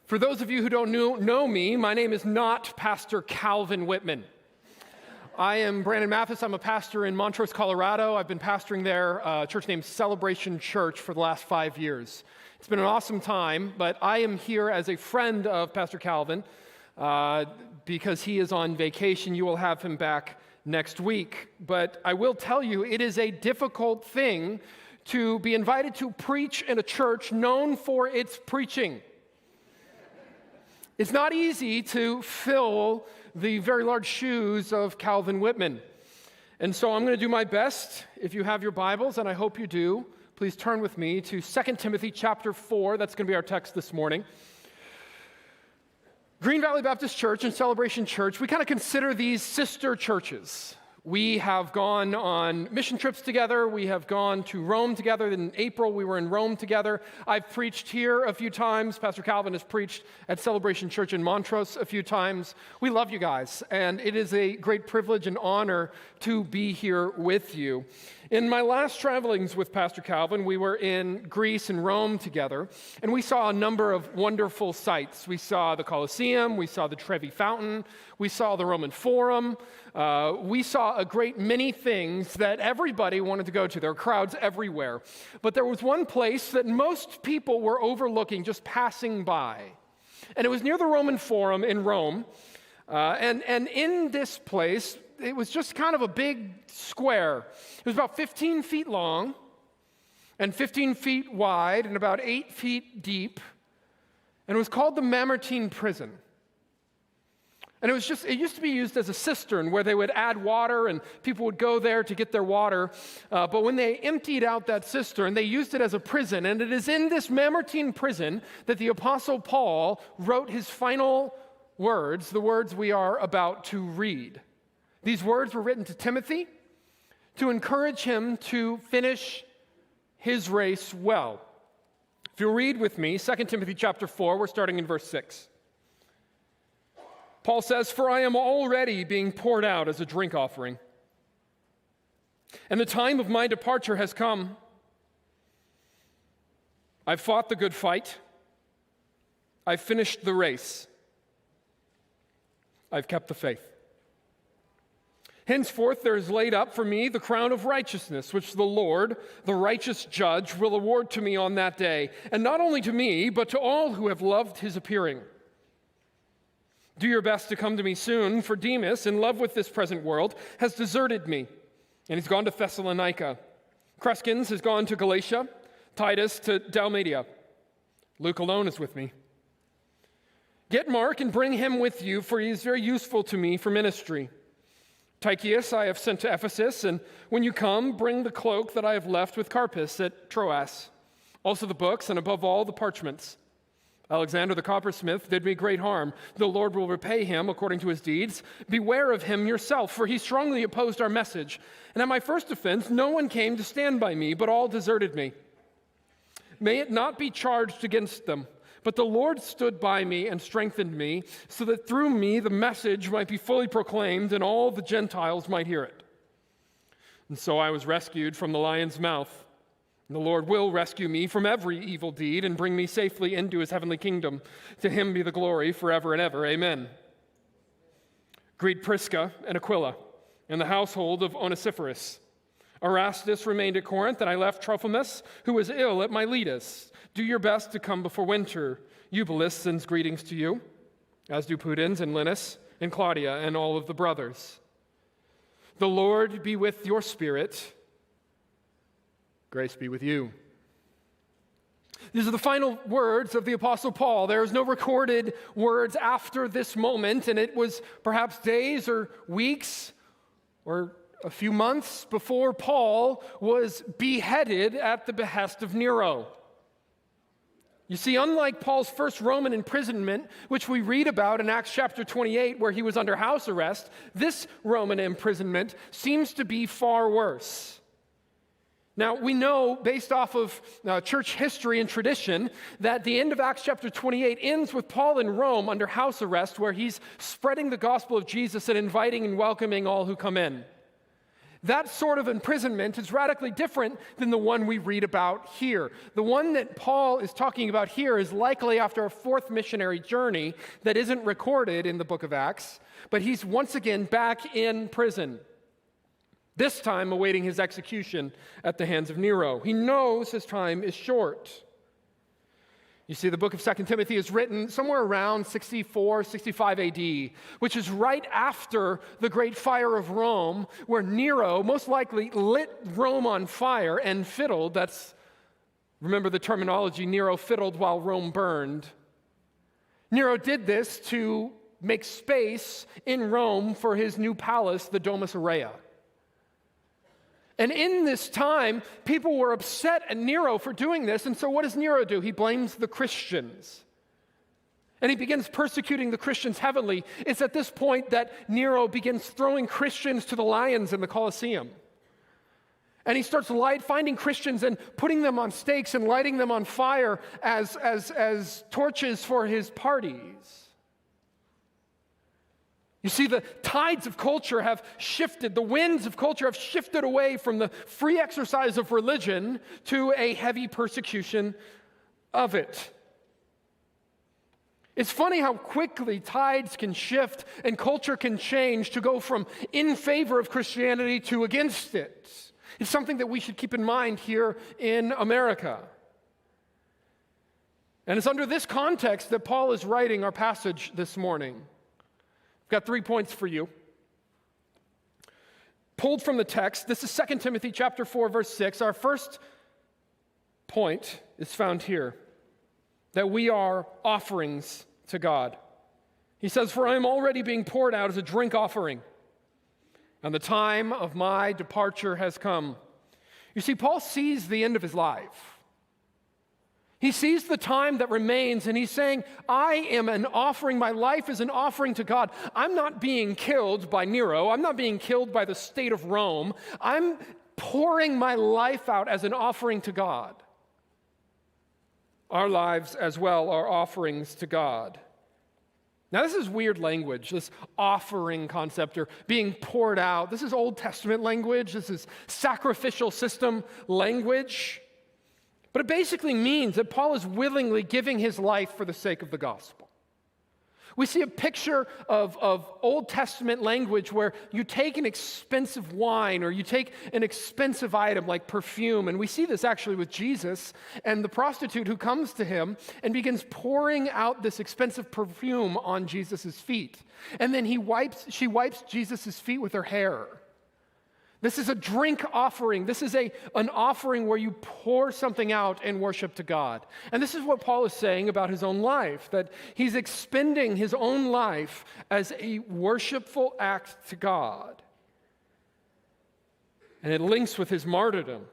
For those of you who don't know me, my name is not Pastor Calvin Whitman. I am Brandon Mathis. I'm a pastor in Montrose, Colorado. I've been pastoring there, a church named Celebration Church, for the last 5 years. It's been an awesome time, but I am here as a friend of Pastor Calvin because he is on vacation. You will have him back next week. But I will tell you, it is a difficult thing to be invited to preach in a church known for its preaching. It's not easy to fill the very large shoes of Calvin Whitman. And so I'm going to do my best. If you have your Bibles, and I hope you do, please turn with me to 2 Timothy chapter 4. That's going to be our text this morning. Green Valley Baptist Church and Celebration Church, we kind of consider these sister churches. We have gone on mission trips together. We have gone to Rome together. In April, we were in Rome together. I've preached here a few times. Pastor Calvin has preached at Celebration Church in Montrose a few times. We love you guys, and it is a great privilege and honor to be here with you. In my last travelings with Pastor Calvin, we were in Greece and Rome together, and we saw a number of wonderful sights. We saw the Colosseum, we saw the Trevi Fountain, we saw the Roman Forum, we saw a great many things that everybody wanted to go to. There were crowds everywhere. But there was one place that most people were overlooking, just passing by. And it was near the Roman Forum in Rome. And in this place, it was just kind of a big square. It was about 15 feet long and 15 feet wide and about 8 feet deep. And it was called the Mamertine Prison. And it used to be used as a cistern where they would add water and people would go there to get their water. But when they emptied out that cistern, they used it as a prison. And it is in this Mamertine prison that the Apostle Paul wrote his final words, the words we are about to read. These words were written to Timothy to encourage him to finish his race well. If you'll read with me, 2 Timothy chapter 4, we're starting in verse 6. Paul says, "For I am already being poured out as a drink offering, and the time of my departure has come. I've fought the good fight. I've finished the race. I've kept the faith. Henceforth there is laid up for me the crown of righteousness, which the Lord, the righteous judge, will award to me on that day, and not only to me, but to all who have loved his appearing. Do your best to come to me soon, for Demas, in love with this present world, has deserted me, and he's gone to Thessalonica. Crescens has gone to Galatia, Titus to Dalmatia. Luke alone is with me. Get Mark and bring him with you, for he is very useful to me for ministry. Tychicus I have sent to Ephesus, and when you come, bring the cloak that I have left with Carpus at Troas, also the books, and above all, the parchments. Alexander the coppersmith did me great harm. The Lord will repay him according to his deeds. Beware of him yourself, for he strongly opposed our message. And at my first offense, no one came to stand by me, but all deserted me. May it not be charged against them, but the Lord stood by me and strengthened me, so that through me the message might be fully proclaimed and all the Gentiles might hear it. And so I was rescued from the lion's mouth. And the Lord will rescue me from every evil deed and bring me safely into his heavenly kingdom. To him be the glory forever and ever. Amen. Greet Prisca and Aquila and the household of Onesiphorus. Erastus remained at Corinth, and I left Trophimus, who was ill at Miletus. Do your best to come before winter. Eubulus sends greetings to you, as do Pudens and Linus and Claudia and all of the brothers. The Lord be with your spirit. Grace be with you." These are the final words of the Apostle Paul. There is no recorded words after this moment, and it was perhaps days or weeks or a few months before Paul was beheaded at the behest of Nero. You see, unlike Paul's first Roman imprisonment, which we read about in Acts chapter 28, where he was under house arrest, this Roman imprisonment seems to be far worse. Now, we know, based off of church history and tradition, that the end of Acts chapter 28 ends with Paul in Rome under house arrest, where he's spreading the gospel of Jesus and inviting and welcoming all who come in. That sort of imprisonment is radically different than the one we read about here. The one that Paul is talking about here is likely after a fourth missionary journey that isn't recorded in the book of Acts, but he's once again back in prison, this time awaiting his execution at the hands of Nero. He knows his time is short. You see, the book of 2 Timothy is written somewhere around 64, 65 AD, which is right after the Great Fire of Rome, where Nero most likely lit Rome on fire and fiddled. Remember the terminology, Nero fiddled while Rome burned. Nero did this to make space in Rome for his new palace, the Domus Aurea. And in this time, people were upset at Nero for doing this, and so what does Nero do? He blames the Christians. And he begins persecuting the Christians heavily. It's at this point that Nero begins throwing Christians to the lions in the Colosseum. And he starts finding Christians and putting them on stakes and lighting them on fire as torches for his parties. You see, the tides of culture have shifted. The winds of culture have shifted away from the free exercise of religion to a heavy persecution of it. It's funny how quickly tides can shift and culture can change to go from in favor of Christianity to against it. It's something that we should keep in mind here in America. And it's under this context that Paul is writing our passage this morning. I've got 3 points for you. Pulled from the text, this is 2 Timothy chapter 4, verse 6. Our first point is found here, that we are offerings to God. He says, "For I am already being poured out as a drink offering, and the time of my departure has come." You see, Paul sees the end of his life. He sees the time that remains, and he's saying, I am an offering. My life is an offering to God. I'm not being killed by Nero. I'm not being killed by the state of Rome. I'm pouring my life out as an offering to God. Our lives as well are offerings to God. Now, this is weird language, this offering concept or being poured out. This is Old Testament language. This is sacrificial system language. But it basically means that Paul is willingly giving his life for the sake of the gospel. We see a picture of Old Testament language where you take an expensive wine or you take an expensive item like perfume, and we see this actually with Jesus and the prostitute who comes to him and begins pouring out this expensive perfume on Jesus' feet. And then she wipes Jesus' feet with her hair. This is a drink offering. This is an offering where you pour something out in worship to God. And this is what Paul is saying about his own life, that he's expending his own life as a worshipful act to God. And it links with his martyrdom.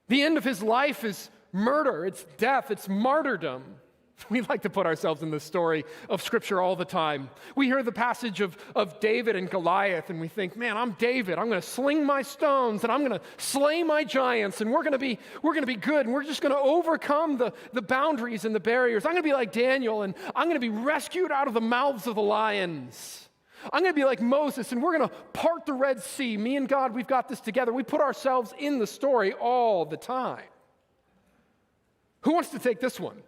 The end of his life is murder, it's death, it's martyrdom. We like to put ourselves in the story of Scripture all the time. We hear the passage of David and Goliath, and we think, man, I'm David. I'm going to sling my stones, and I'm going to slay my giants, and we're going to be good, and we're just going to overcome the boundaries and the barriers. I'm going to be like Daniel, and I'm going to be rescued out of the mouths of the lions. I'm going to be like Moses, and we're going to part the Red Sea. Me and God, we've got this together. We put ourselves in the story all the time. Who wants to take this one?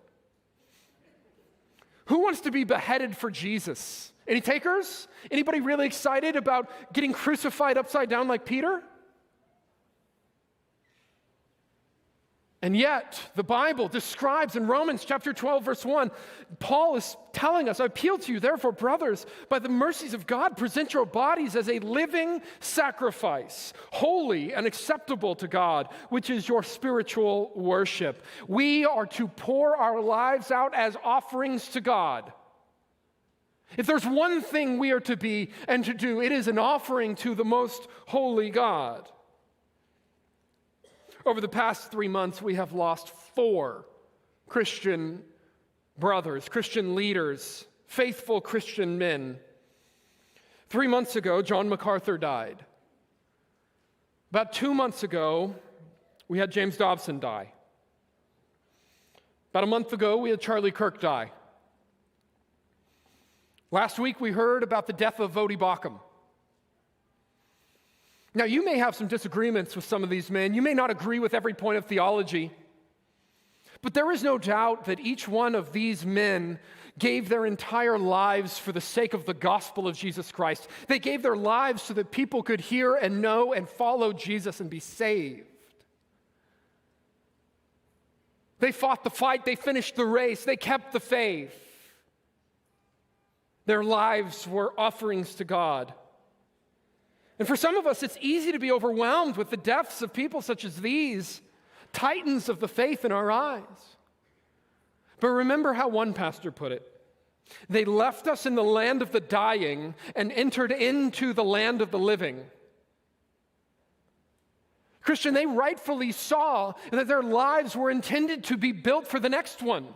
Who wants to be beheaded for Jesus? Any takers? Anybody really excited about getting crucified upside down like Peter? And yet, the Bible describes in Romans chapter 12, verse 1, Paul is telling us, I appeal to you, therefore, brothers, by the mercies of God, present your bodies as a living sacrifice, holy and acceptable to God, which is your spiritual worship. We are to pour our lives out as offerings to God. If there's one thing we are to be and to do, it is an offering to the most holy God. Over the past 3 months, we have lost 4 Christian brothers, Christian leaders, faithful Christian men. 3 months ago, John MacArthur died. About 2 months ago, we had James Dobson die. About a month ago, we had Charlie Kirk die. Last week, we heard about the death of Vodi Bakum. Now, you may have some disagreements with some of these men. You may not agree with every point of theology. But there is no doubt that each one of these men gave their entire lives for the sake of the gospel of Jesus Christ. They gave their lives so that people could hear and know and follow Jesus and be saved. They fought the fight, they finished the race, they kept the faith. Their lives were offerings to God. And for some of us, it's easy to be overwhelmed with the deaths of people such as these, titans of the faith in our eyes. But remember how one pastor put it. They left us in the land of the dying and entered into the land of the living. Christian, they rightfully saw that their lives were intended to be built for the next one.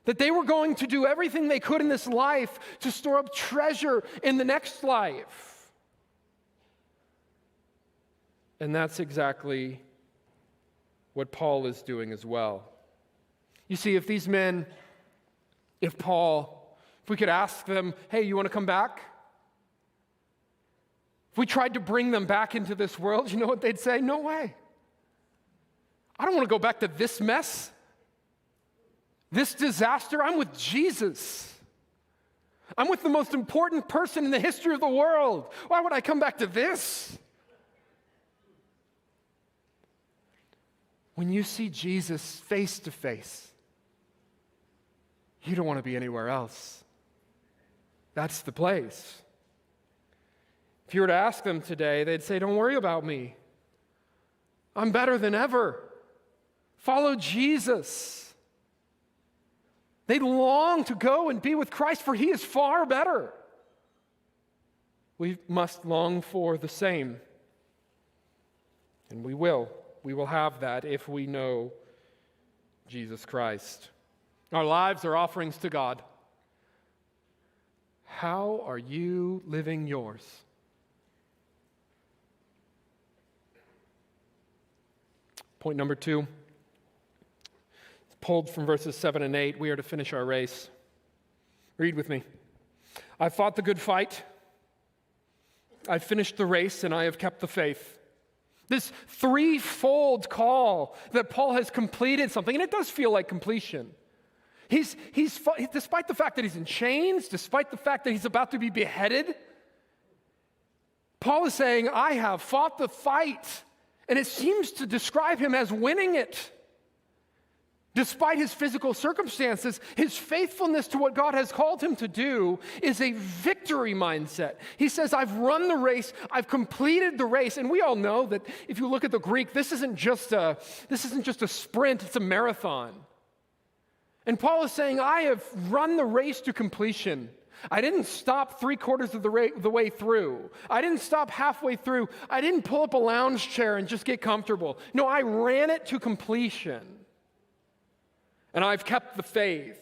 That they were going to do everything they could in this life to store up treasure in the next life. And that's exactly what Paul is doing as well. You see, if these men, if we could ask them, hey, you want to come back? If we tried to bring them back into this world, you know what they'd say? No way. I don't want to go back to this mess, this disaster. I'm with Jesus. I'm with the most important person in the history of the world. Why would I come back to this? When you see Jesus face to face, you don't want to be anywhere else. That's the place. If you were to ask them today, they'd say, don't worry about me. I'm better than ever. Follow Jesus. They long to go and be with Christ, for he is far better. We must long for the same. And we will. We will have that if we know Jesus Christ. Our lives are offerings to God. How are you living yours? Point number 2, it's pulled from verses 7 and 8. We are to finish our race. Read with me. I fought the good fight. I finished the race, and I have kept the faith. This threefold call that Paul has completed something, and it does feel like completion. He's despite the fact that he's in chains, despite the fact that he's about to be beheaded, Paul is saying, I have fought the fight. And it seems to describe him as winning it. Despite his physical circumstances, his faithfulness to what God has called him to do is a victory mindset. He says, I've run the race, I've completed the race. And we all know that if you look at the Greek, this isn't just a sprint, it's a marathon. And Paul is saying, I have run the race to completion. I didn't stop 3/4 of the way through. I didn't stop halfway through. I didn't pull up a lounge chair and just get comfortable. No, I ran it to completion. And I've kept the faith.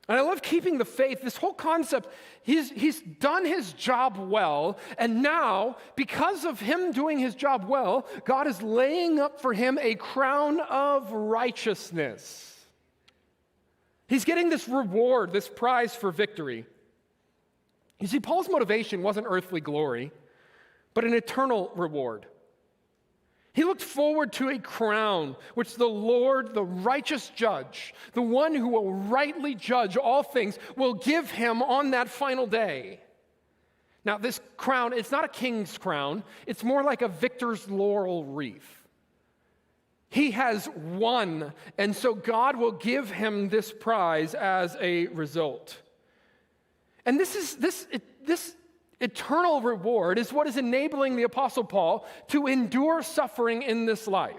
And I love keeping the faith. This whole concept, he's done his job well, and now, because of him doing his job well, God is laying up for him a crown of righteousness. He's getting this reward, this prize for victory. You see, Paul's motivation wasn't earthly glory, but an eternal reward. He looked forward to a crown which the Lord, the righteous judge, the one who will rightly judge all things, will give him on that final day. Now, this crown, it's not a king's crown. It's more like a victor's laurel wreath. He has won, and so God will give him this prize as a result. And this eternal reward is what is enabling the Apostle Paul to endure suffering in this life.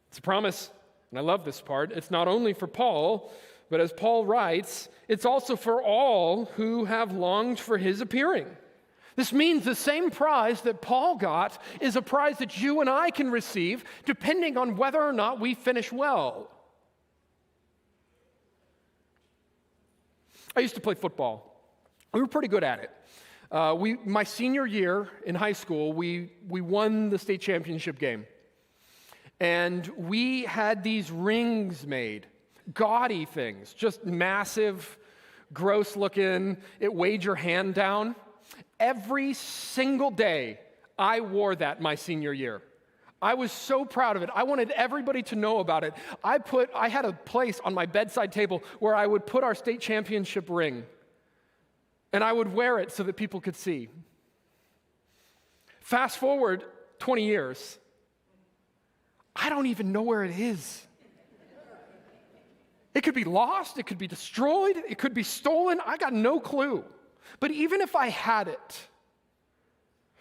It's a promise, and I love this part. It's not only for Paul, but as Paul writes, it's also for all who have longed for his appearing. This means the same prize that Paul got is a prize that you and I can receive depending on whether or not we finish well. I used to play football. We were pretty good at it. My senior year in high school, we won the state championship game. And we had these rings made, gaudy things, just massive, gross looking. It weighed your hand down. Every single day, I wore that my senior year. I was so proud of it. I wanted everybody to know about it. I had a place on my bedside table where I would put our state championship ring, and I would wear it so that people could see. Fast forward 20 years, I don't even know where it is. It could be lost, it could be destroyed, it could be stolen. I got no clue. But even if I had it,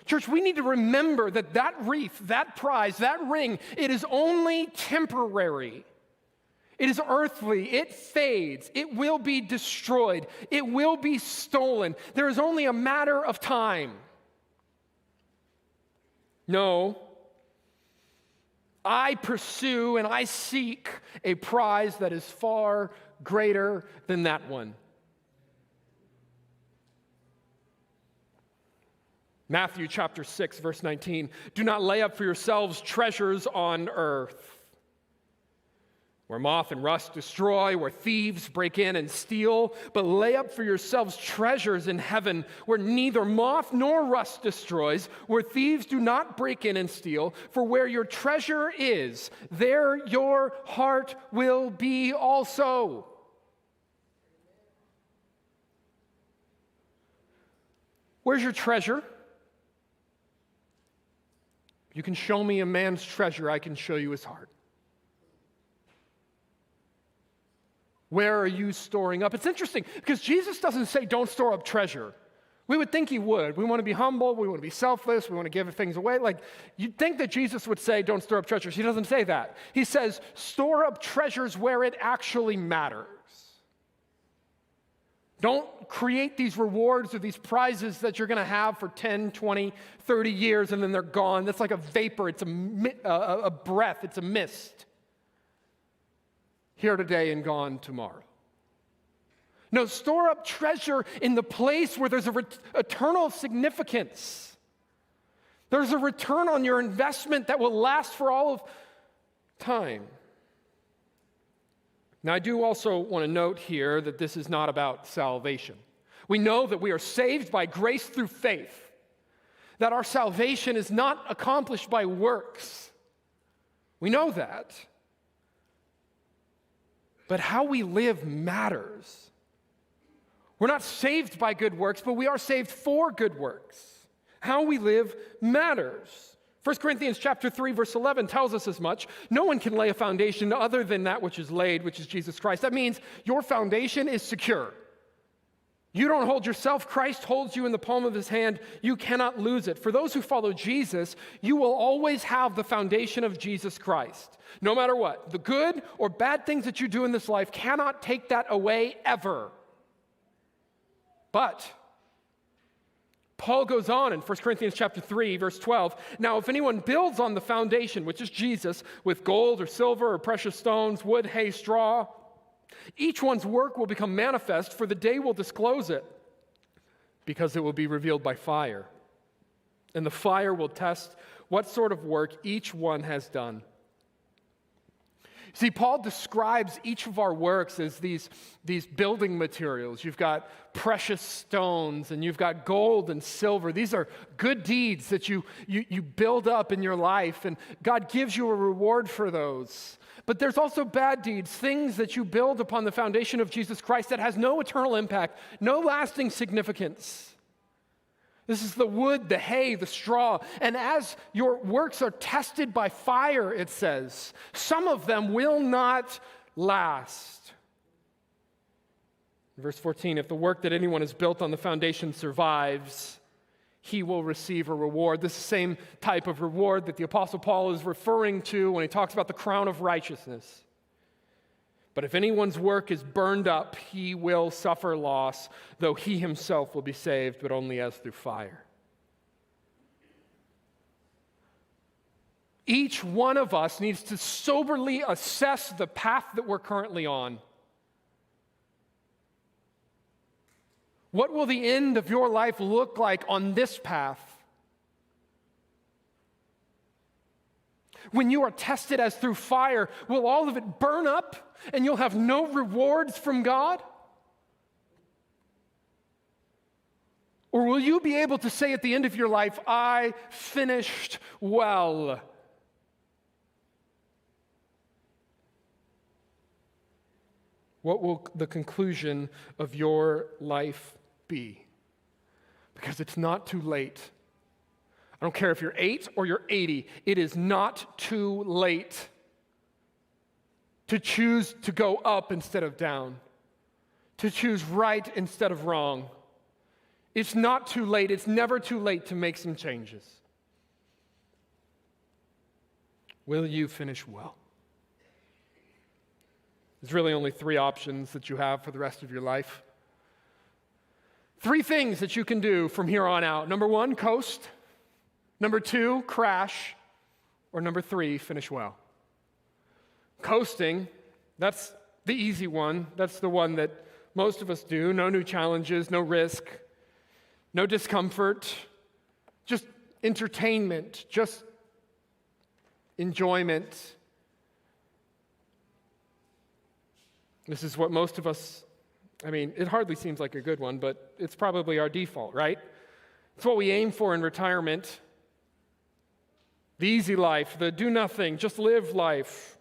church, we need to remember that that wreath, that prize, that ring, it is only temporary. It is earthly. It fades. It will be destroyed. It will be stolen. There is only a matter of time. No, I pursue and I seek a prize that is far greater than that one. Matthew chapter 6, verse 19. Do not lay up for yourselves treasures on earth, where moth and rust destroy, where thieves break in and steal, but lay up for yourselves treasures in heaven, where neither moth nor rust destroys, where thieves do not break in and steal. For where your treasure is, there your heart will be also. Where's your treasure? You can show me a man's treasure, I can show you his heart. Where are you storing up? It's interesting because Jesus doesn't say don't store up treasure. We would think he would. We want to be humble. We want to be selfless. We want to give things away. Like, you'd think that Jesus would say don't store up treasures. He doesn't say that. He says store up treasures where it actually matters. Don't create these rewards or these prizes that you're going to have for 10, 20, 30 years and then they're gone. That's like a vapor. It's a breath. It's a mist. Here today and gone tomorrow. No, store up treasure in the place where there's eternal significance. There's a return on your investment that will last for all of time. Now, I do also want to note here that this is not about salvation. We know that we are saved by grace through faith, that our salvation is not accomplished by works. We know that. But how we live matters. We're not saved by good works, but we are saved for good works. How we live matters. 1 Corinthians chapter 3, verse 11 tells us as much. No one can lay a foundation other than that which is laid, which is Jesus Christ. That means your foundation is secure. You don't hold yourself. Christ holds you in the palm of his hand. You cannot lose it. For those who follow Jesus, you will always have the foundation of Jesus Christ. No matter what, the good or bad things that you do in this life cannot take that away ever. But Paul goes on in 1 Corinthians chapter 3, verse 12. Now, if anyone builds on the foundation, which is Jesus, with gold or silver or precious stones, wood, hay, straw, each one's work will become manifest, for the day will disclose it, because it will be revealed by fire. And the fire will test what sort of work each one has done. See, Paul describes each of our works as these building materials. You've got precious stones, and you've got gold and silver. These are good deeds that you build up in your life, and God gives you a reward for those. But there's also bad deeds, things that you build upon the foundation of Jesus Christ that has no eternal impact, no lasting significance. This is the wood, the hay, the straw. And as your works are tested by fire, it says, some of them will not last. Verse 14, if the work that anyone has built on the foundation survives, he will receive a reward. This same type of reward that the Apostle Paul is referring to when he talks about the crown of righteousness. But if anyone's work is burned up, he will suffer loss, though he himself will be saved, but only as through fire. Each one of us needs to soberly assess the path that we're currently on. What will the end of your life look like on this path? When you are tested as through fire, will all of it burn up and you'll have no rewards from God? Or will you be able to say at the end of your life, I finished well? What will the conclusion of your life be? Because it's not too late. I don't care if you're 8 or you're 80. It is not too late to choose to go up instead of down, to choose right instead of wrong. It's not too late. It's never too late to make some changes. Will you finish well? There's really only 3 options that you have for the rest of your life. 3 things that you can do from here on out. Number 1, coast. Number 2, crash. Or number 3, finish well. Coasting, that's the easy one. That's the one that most of us do. No new challenges, no risk, no discomfort, just entertainment, just enjoyment. This is what most of us, it hardly seems like a good one, but it's probably our default, right? It's what we aim for in retirement. The easy life, the do nothing, just live life.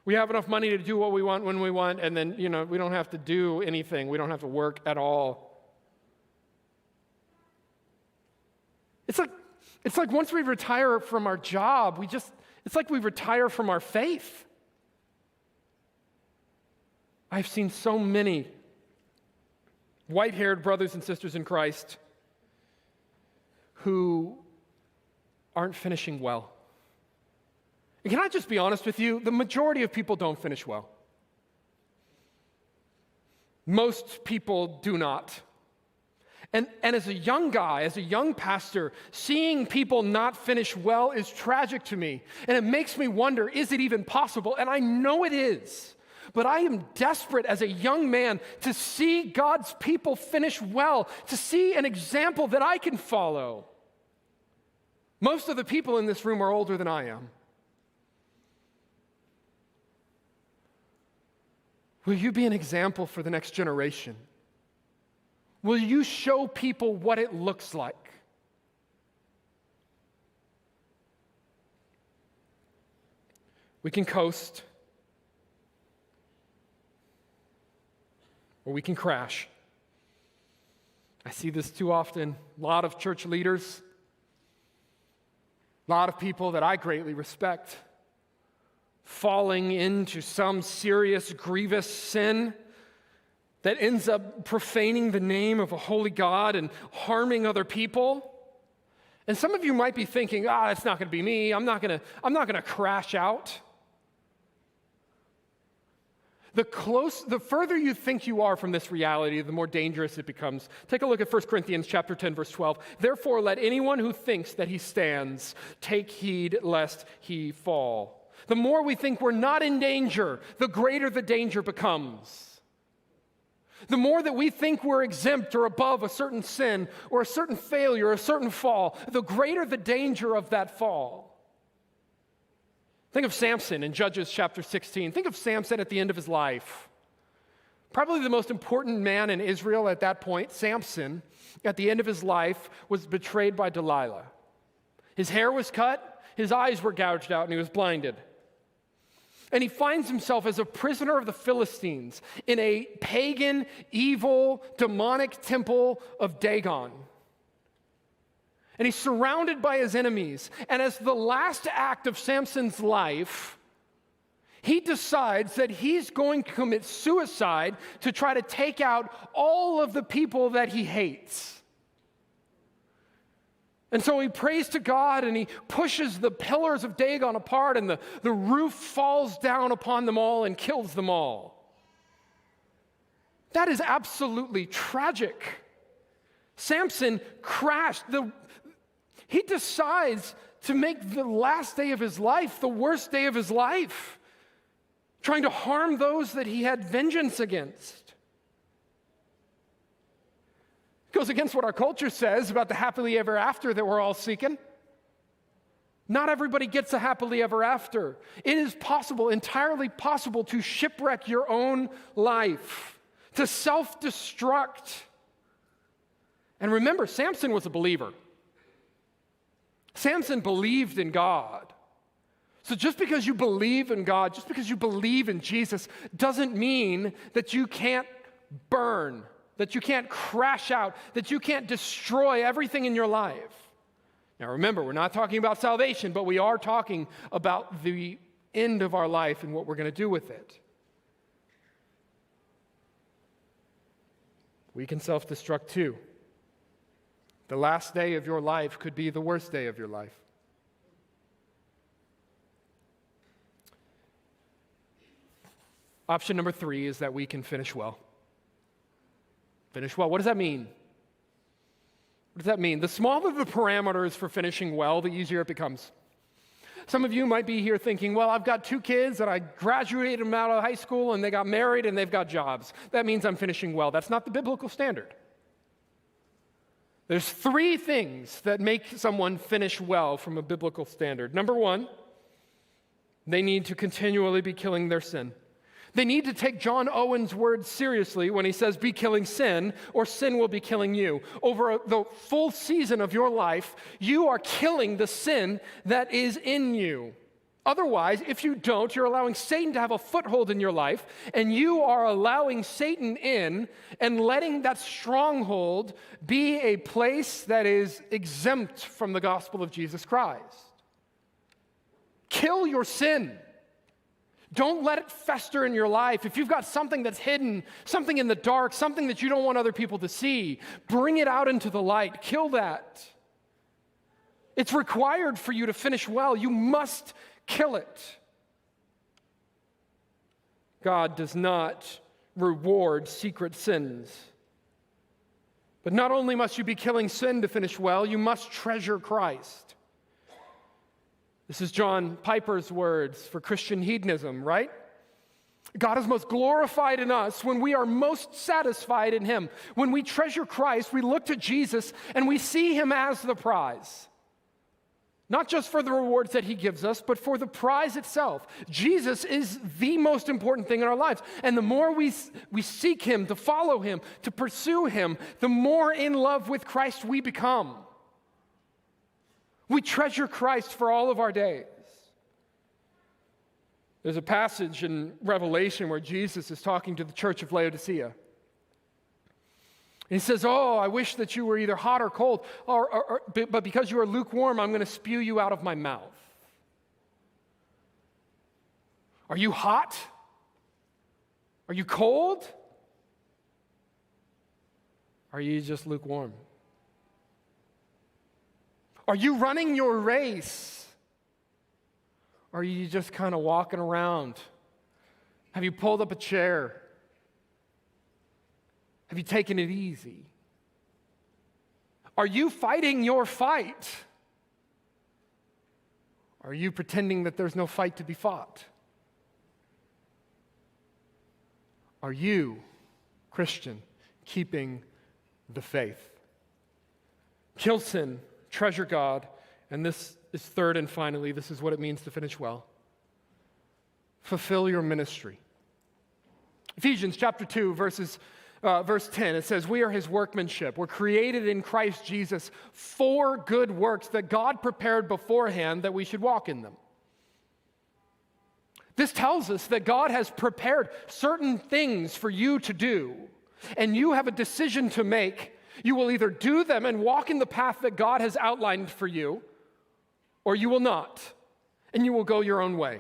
We have enough money to do what we want when we want, and then, we don't have to do anything. We don't have to work at all. It's like once we retire from our job, it's like we retire from our faith. I've seen so many white-haired brothers and sisters in Christ who aren't finishing well. And can I just be honest with you? The majority of people don't finish well. Most people do not. And as a young guy, as a young pastor, seeing people not finish well is tragic to me. And it makes me wonder, is it even possible? And I know it is. But I am desperate as a young man to see God's people finish well, to see an example that I can follow. Most of the people in this room are older than I am. Will you be an example for the next generation? Will you show people what it looks like? We can coast, or we can crash. I see this too often. A lot of church leaders, a lot of people that I greatly respect, falling into some serious, grievous sin that ends up profaning the name of a holy God and harming other people. And some of you might be thinking, it's not going to be me. I'm not going to crash out. The further you think you are from this reality, the more dangerous it becomes. Take a look at 1 Corinthians chapter 10, verse 12. Therefore, let anyone who thinks that he stands take heed lest he fall. The more we think we're not in danger, the greater the danger becomes. The more that we think we're exempt or above a certain sin or a certain failure or a certain fall, the greater the danger of that fall. Think of Samson in Judges chapter 16. Think of Samson at the end of his life. Probably the most important man in Israel at that point, Samson, at the end of his life, was betrayed by Delilah. His hair was cut, his eyes were gouged out, and he was blinded. And he finds himself as a prisoner of the Philistines in a pagan, evil, demonic temple of Dagon. And he's surrounded by his enemies. And as the last act of Samson's life, he decides that he's going to commit suicide to try to take out all of the people that he hates. And so he prays to God and he pushes the pillars of Dagon apart and the roof falls down upon them all and kills them all. That is absolutely tragic. Samson crashed. He decides to make the last day of his life the worst day of his life, trying to harm those that he had vengeance against. Goes against what our culture says about the happily ever after that we're all seeking. Not everybody gets a happily ever after. It is possible, entirely possible, to shipwreck your own life, to self-destruct. And remember, Samson was a believer. Samson believed in God. So just because you believe in God, just because you believe in Jesus, doesn't mean that you can't burn, that you can't crash out, that you can't destroy everything in your life. Now remember, we're not talking about salvation, but we are talking about the end of our life and what we're going to do with it. We can self-destruct too. The last day of your life could be the worst day of your life. Option number 3 is that we can finish well. Finish well. What does that mean? What does that mean? The smaller the parameters for finishing well, the easier it becomes. Some of you might be here thinking, well, I've got 2 kids and I graduated them out of high school and they got married and they've got jobs. That means I'm finishing well. That's not the biblical standard. There's 3 things that make someone finish well from a biblical standard. Number 1, they need to continually be killing their sin. They need to take John Owen's words seriously when he says, be killing sin, or sin will be killing you. Over the full season of your life, you are killing the sin that is in you. Otherwise, if you don't, you're allowing Satan to have a foothold in your life, and you are allowing Satan in and letting that stronghold be a place that is exempt from the gospel of Jesus Christ. Kill your sin. Don't let it fester in your life. If you've got something that's hidden, something in the dark, something that you don't want other people to see, bring it out into the light. Kill that. It's required for you to finish well. You must kill it. God does not reward secret sins. But not only must you be killing sin to finish well, you must treasure Christ. This is John Piper's words for Christian hedonism, right? God is most glorified in us when we are most satisfied in Him. When we treasure Christ, we look to Jesus and we see Him as the prize. Not just for the rewards that He gives us, but for the prize itself. Jesus is the most important thing in our lives. And the more we seek Him, to follow Him, to pursue Him, the more in love with Christ we become. We treasure Christ for all of our days. There's a passage in Revelation where Jesus is talking to the church of Laodicea. And He says, oh, I wish that you were either hot or cold, but because you are lukewarm, I'm going to spew you out of my mouth. Are you hot? Are you cold? Are you just lukewarm? Are you running your race? Or are you just kind of walking around? Have you pulled up a chair? Have you taken it easy? Are you fighting your fight? Are you pretending that there's no fight to be fought? Are you, Christian, keeping the faith? Kill sin. Treasure God, and this is third and finally, this is what it means to finish well. Fulfill your ministry. Ephesians chapter 2, verse 10, it says, we are His workmanship. We're created in Christ Jesus for good works that God prepared beforehand that we should walk in them. This tells us that God has prepared certain things for you to do, and you have a decision to make. You will either do them and walk in the path that God has outlined for you, or you will not, and you will go your own way.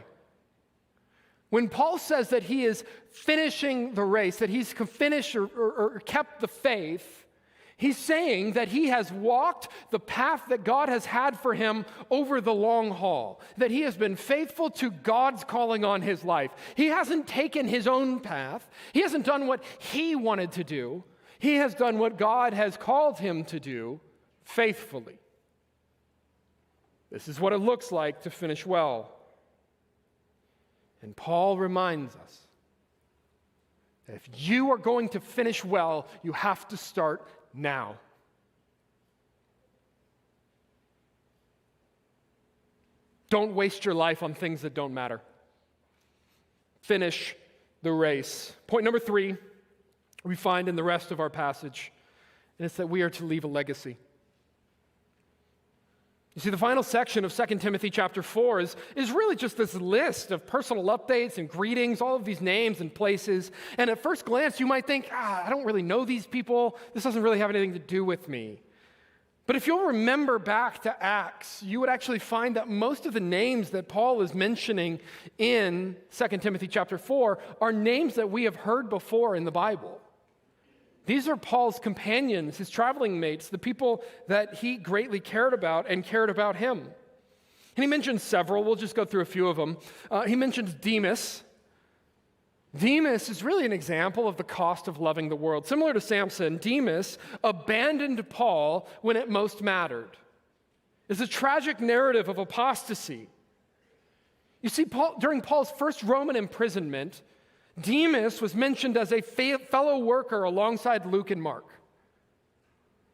When Paul says that he is finishing the race, that he's finished or kept the faith, he's saying that he has walked the path that God has had for him over the long haul, that he has been faithful to God's calling on his life. He hasn't taken his own path. He hasn't done what he wanted to do. He has done what God has called him to do faithfully. This is what it looks like to finish well. And Paul reminds us that if you are going to finish well, you have to start now. Don't waste your life on things that don't matter. Finish the race. Point number 3, we find in the rest of our passage and it's that we are to leave a legacy. You see, the final section of 2 Timothy chapter 4 is really just this list of personal updates and greetings, all of these names and places. And at first glance, you might think, I don't really know these people. This doesn't really have anything to do with me. But if you'll remember back to Acts, you would actually find that most of the names that Paul is mentioning in 2 Timothy chapter 4 are names that we have heard before in the Bible. These are Paul's companions, his traveling mates, the people that he greatly cared about and cared about him. And he mentions several. We'll just go through a few of them. He mentions Demas. Demas is really an example of the cost of loving the world. Similar to Samson, Demas abandoned Paul when it most mattered. It's a tragic narrative of apostasy. You see, during Paul's first Roman imprisonment, Demas was mentioned as a fellow worker alongside Luke and Mark.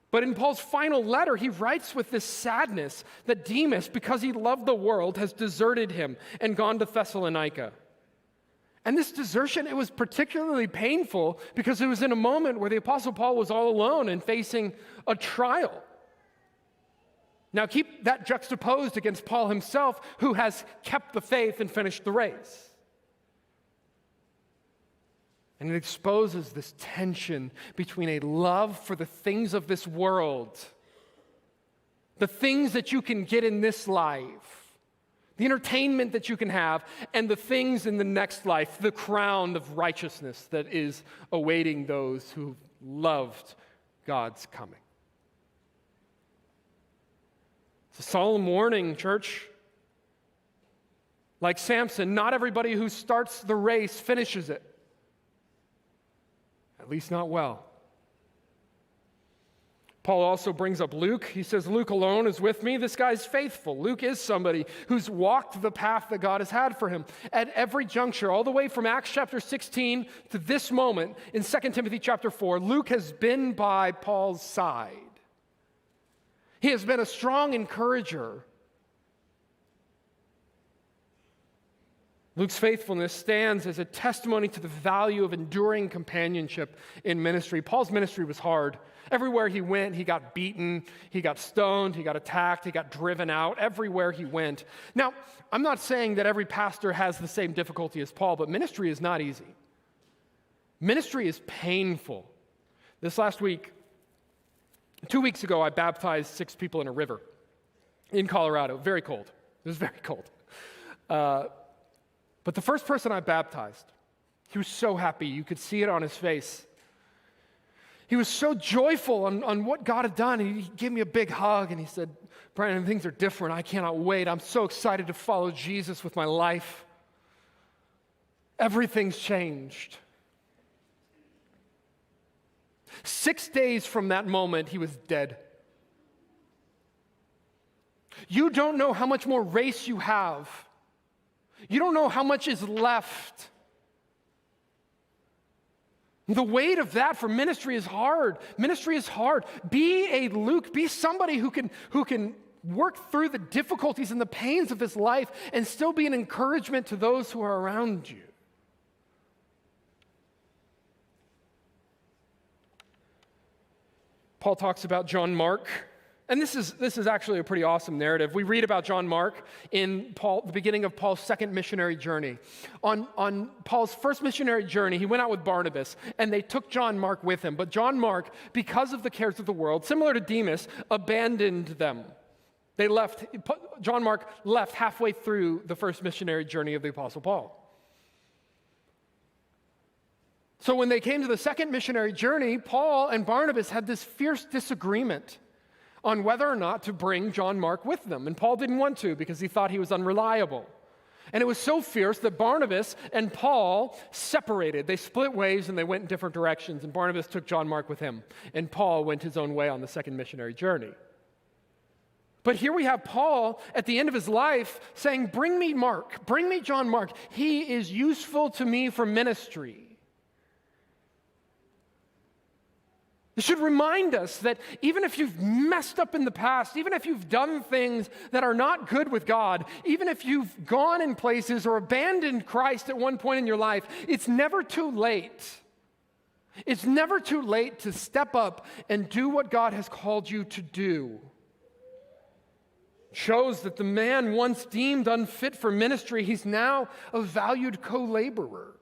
But in Paul's final letter, he writes with this sadness that Demas, because he loved the world, has deserted him and gone to Thessalonica. And this desertion, it was particularly painful because it was in a moment where the Apostle Paul was all alone and facing a trial. Now keep that juxtaposed against Paul himself, who has kept the faith and finished the race. And it exposes this tension between a love for the things of this world, the things that you can get in this life, the entertainment that you can have, and the things in the next life, the crown of righteousness that is awaiting those who loved God's coming. It's a solemn warning, church. Like Samson, not everybody who starts the race finishes it. At least not well. Paul also brings up Luke. He says, Luke alone is with me. This guy's faithful. Luke is somebody who's walked the path that God has had for him at every juncture, all the way from Acts chapter 16 to this moment in 2 Timothy chapter 4. Luke has been by Paul's side. He has been a strong encourager. Luke's faithfulness stands as a testimony to the value of enduring companionship in ministry. Paul's ministry was hard. Everywhere he went, he got beaten, he got stoned, he got attacked, he got driven out, everywhere he went. Now, I'm not saying that every pastor has the same difficulty as Paul, but ministry is not easy. Ministry is painful. This last week, 2 weeks ago, I baptized 6 people in a river in Colorado. Very cold. It was very cold. But the first person I baptized, he was so happy. You could see it on his face. He was so joyful on what God had done. He gave me a big hug, and he said, Brandon, things are different. I cannot wait. I'm so excited to follow Jesus with my life. Everything's changed. 6 days from that moment, he was dead. You don't know how much more race you have. You don't know how much is left. The weight of that for ministry is hard. Ministry is hard. Be a Luke. Be somebody who can work through the difficulties and the pains of this life and still be an encouragement to those who are around you. Paul talks about John Mark. And this is actually a pretty awesome narrative. We read about John Mark in the beginning of Paul's second missionary journey. On Paul's first missionary journey, he went out with Barnabas, and they took John Mark with him. But John Mark, because of the cares of the world, similar to Demas, abandoned them. They left. John Mark left halfway through the first missionary journey of the Apostle Paul. So when they came to the second missionary journey, Paul and Barnabas had this fierce disagreement on whether or not to bring John Mark with them. And Paul didn't want to because he thought he was unreliable. And it was so fierce that Barnabas and Paul separated. They split ways and they went in different directions. And Barnabas took John Mark with him. And Paul went his own way on the second missionary journey. But here we have Paul at the end of his life saying, bring me Mark, bring me John Mark. He is useful to me for ministry. It should remind us that even if you've messed up in the past, even if you've done things that are not good with God, even if you've gone in places or abandoned Christ at one point in your life, it's never too late. It's never too late to step up and do what God has called you to do. It shows that the man once deemed unfit for ministry, he's now a valued co-laborer.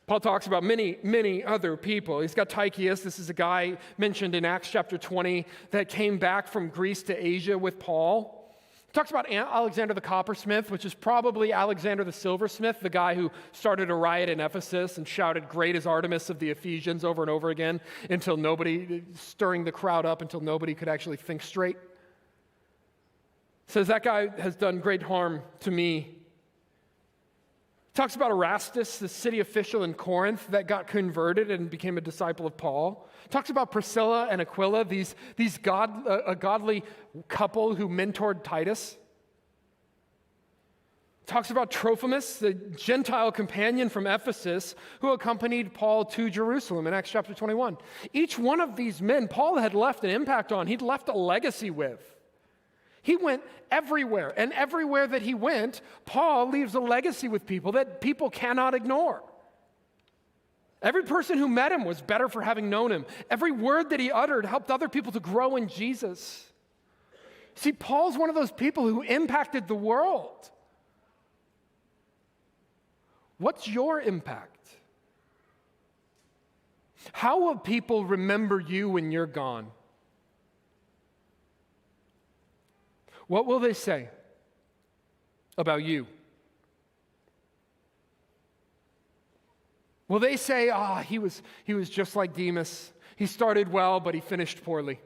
Paul talks about many other people. He's got Tychius. This is a guy mentioned in Acts chapter 20 that came back from Greece to Asia with Paul. He talks about Alexander the coppersmith, which is probably Alexander the silversmith, the guy who started a riot in Ephesus and shouted, "Great is Artemis of the Ephesians," over and over again, stirring the crowd up until nobody could actually think straight. Says that guy has done great harm to me. Talks about Erastus, the city official in Corinth that got converted and became a disciple of Paul. Talks about Priscilla and Aquila, a godly couple who mentored Titus. Talks about Trophimus, the Gentile companion from Ephesus who accompanied Paul to Jerusalem in Acts chapter 21. Each one of these men, Paul had left an impact on. He'd left a legacy with. He went everywhere, and everywhere that he went, Paul leaves a legacy with people that people cannot ignore. Every person who met him was better for having known him. Every word that he uttered helped other people to grow in Jesus. See, Paul's one of those people who impacted the world. What's your impact? How will people remember you when you're gone? What will they say about you? Will they say, he was just like Demas. He started well, but he finished poorly.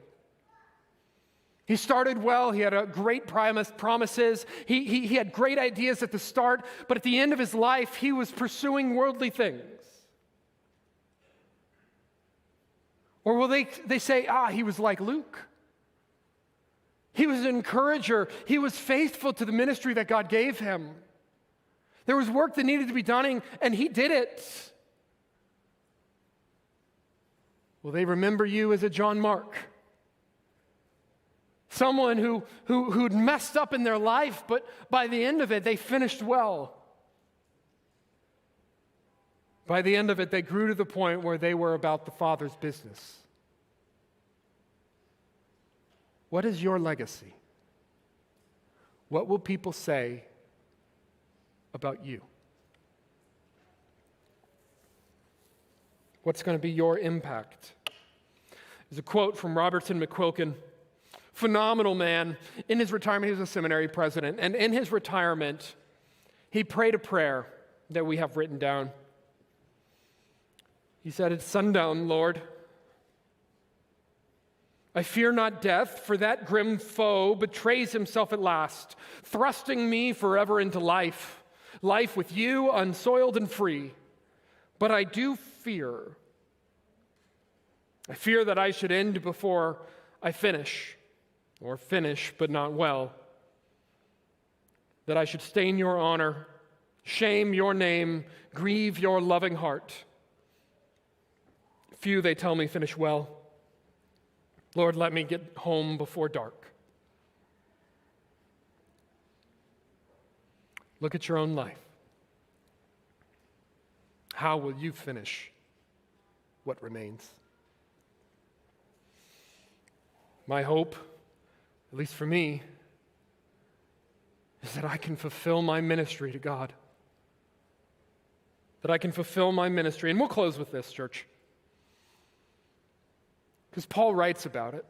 He started well, he had a great promises, he had great ideas at the start, but at the end of his life, he was pursuing worldly things. Or will they say, he was like Luke. He was an encourager. He was faithful to the ministry that God gave him. There was work that needed to be done, and he did it. Will they remember you as a John Mark? Someone who'd messed up in their life, but by the end of it, they finished well. By the end of it, they grew to the point where they were about the Father's business. What is your legacy? What will people say about you? What's going to be your impact? There's a quote from Robertson McQuilkin, phenomenal man. In his retirement, he was a seminary president, and in his retirement, he prayed a prayer that we have written down. He said, "It's sundown, Lord. I fear not death, for that grim foe betrays himself at last, thrusting me forever into life with you, unsoiled and free. But I do fear. I fear that I should end before I finish, or finish but not well. That I should stain your honor, shame your name, grieve your loving heart. Few, they tell me, finish well. Lord, let me get home before dark." Look at your own life. How will you finish what remains? My hope, at least for me, is that I can fulfill my ministry to God. That I can fulfill my ministry. And we'll close with this, church. Because Paul writes about it.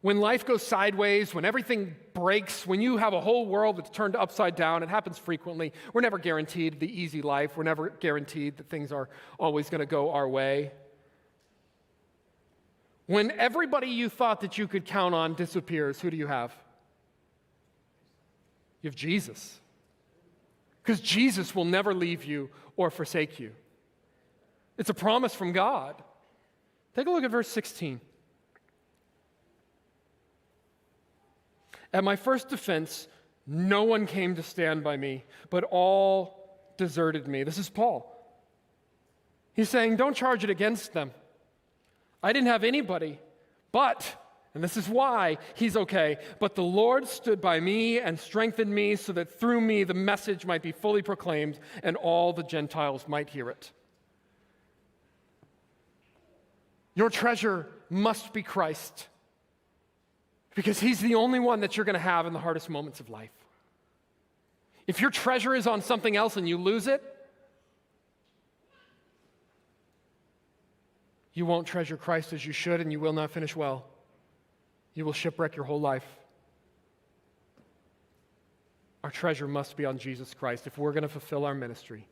When life goes sideways, when everything breaks, when you have a whole world that's turned upside down, it happens frequently. We're never guaranteed the easy life. We're never guaranteed that things are always going to go our way. When everybody you thought that you could count on disappears, who do you have? You have Jesus. Because Jesus will never leave you or forsake you. It's a promise from God. Take a look at verse 16. At my first defense, no one came to stand by me, but all deserted me. This is Paul. He's saying, don't charge it against them. I didn't have anybody, but And this is why he's okay. But the Lord stood by me and strengthened me so that through me the message might be fully proclaimed and all the Gentiles might hear it. Your treasure must be Christ, because he's the only one that you're going to have in the hardest moments of life. If your treasure is on something else and you lose it, you won't treasure Christ as you should, and you will not finish well. You will shipwreck your whole life. Our treasure must be on Jesus Christ if we're going to fulfill our ministry.